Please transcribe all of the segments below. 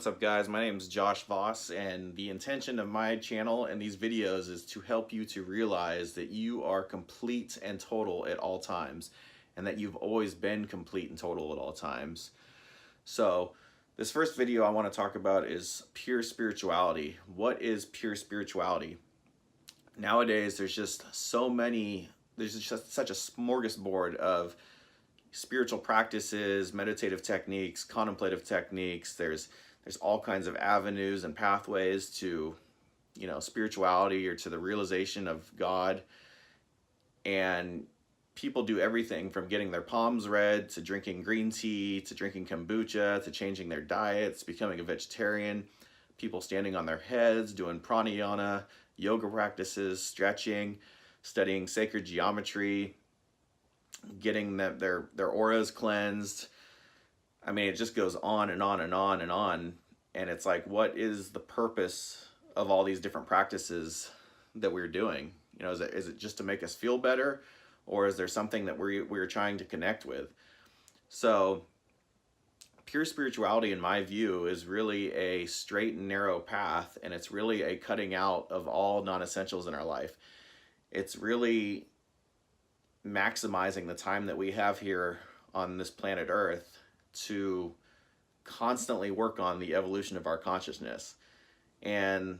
up, guys? My name is Josh Voss, and the intention of my channel and these videos is to help you to realize that you are complete and total at all times, and that you've always been complete and total at all times. So this first video I want to talk about is pure spirituality. What is pure spirituality? Nowadays there's just such a smorgasbord of spiritual practices, meditative techniques, contemplative techniques. There's all kinds of avenues and pathways to, spirituality or to the realization of God. And people do everything from getting their palms read, to drinking green tea, to drinking kombucha, to changing their diets, becoming a vegetarian, people standing on their heads, doing pranayama, yoga practices, stretching, studying sacred geometry, getting their auras cleansed. I mean, it just goes on and on and on and on. And it's like, what is the purpose of all these different practices that we're doing? Is it just to make us feel better, or is there something that we're trying to connect with? So pure spirituality, in my view, is really a straight and narrow path, and it's really a cutting out of all non-essentials in our life. It's really maximizing the time that we have here on this planet Earth to constantly work on the evolution of our consciousness. And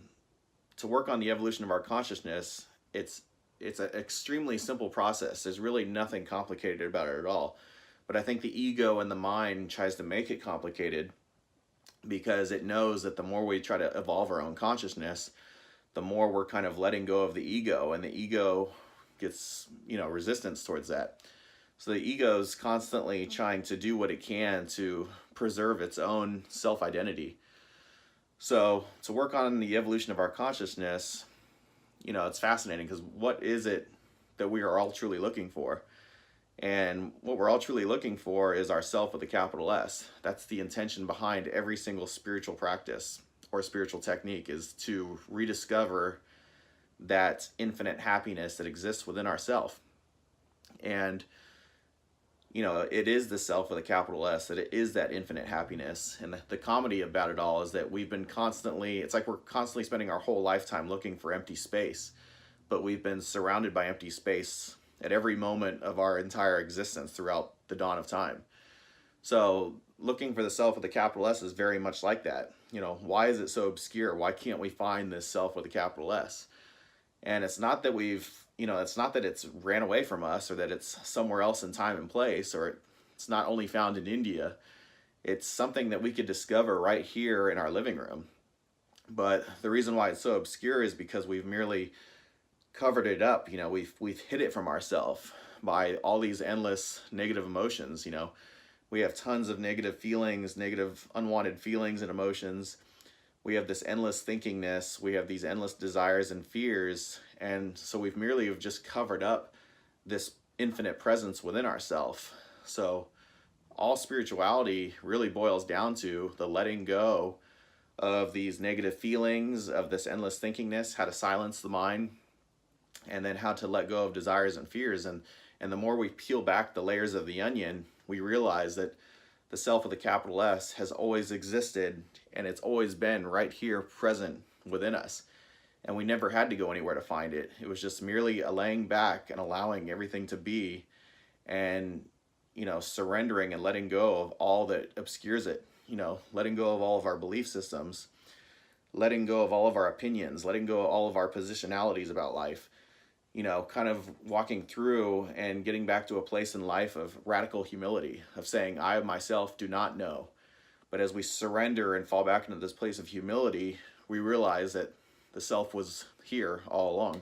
to work on the evolution of our consciousness, it's an extremely simple process. There's really nothing complicated about it at all. But I think the ego and the mind tries to make it complicated, because it knows that the more we try to evolve our own consciousness, the more we're kind of letting go of the ego, and the ego gets, resistance towards that. So the ego is constantly trying to do what it can to preserve its own self-identity. So to work on the evolution of our consciousness, it's fascinating, because what is it that we are all truly looking for? And what we're all truly looking for is ourself with a capital S. That's the intention behind every single spiritual practice or spiritual technique, is to rediscover that infinite happiness that exists within ourself. And it is the self with a capital S, that it is that infinite happiness. And the comedy about it all is that it's like we're constantly spending our whole lifetime looking for empty space, but we've been surrounded by empty space at every moment of our entire existence throughout the dawn of time. So looking for the self with a capital S is very much like that. Why is it so obscure? Why can't we find this self with a capital S? And it's not that it's not that it's ran away from us, or that it's somewhere else in time and place, or it's not only found in India. It's something that we could discover right here in our living room. But the reason why it's so obscure is because we've merely covered it up. We've hid it from ourselves by all these endless negative emotions. We have tons of negative feelings, negative unwanted feelings and emotions. We have this endless thinkingness, we have these endless desires and fears, and so we've merely have just covered up this infinite presence within ourselves. So all spirituality really boils down to the letting go of these negative feelings, of this endless thinkingness, how to silence the mind, and then how to let go of desires and fears. And the more we peel back the layers of the onion, we realize that the self with a capital S has always existed, and it's always been right here present within us. And we never had to go anywhere to find it. It was just merely laying back and allowing everything to be, and, surrendering and letting go of all that obscures it, letting go of all of our belief systems, letting go of all of our opinions, letting go of all of our positionalities about life. Kind of walking through and getting back to a place in life of radical humility, of saying, I myself do not know. But as we surrender and fall back into this place of humility, we realize that the self was here all along.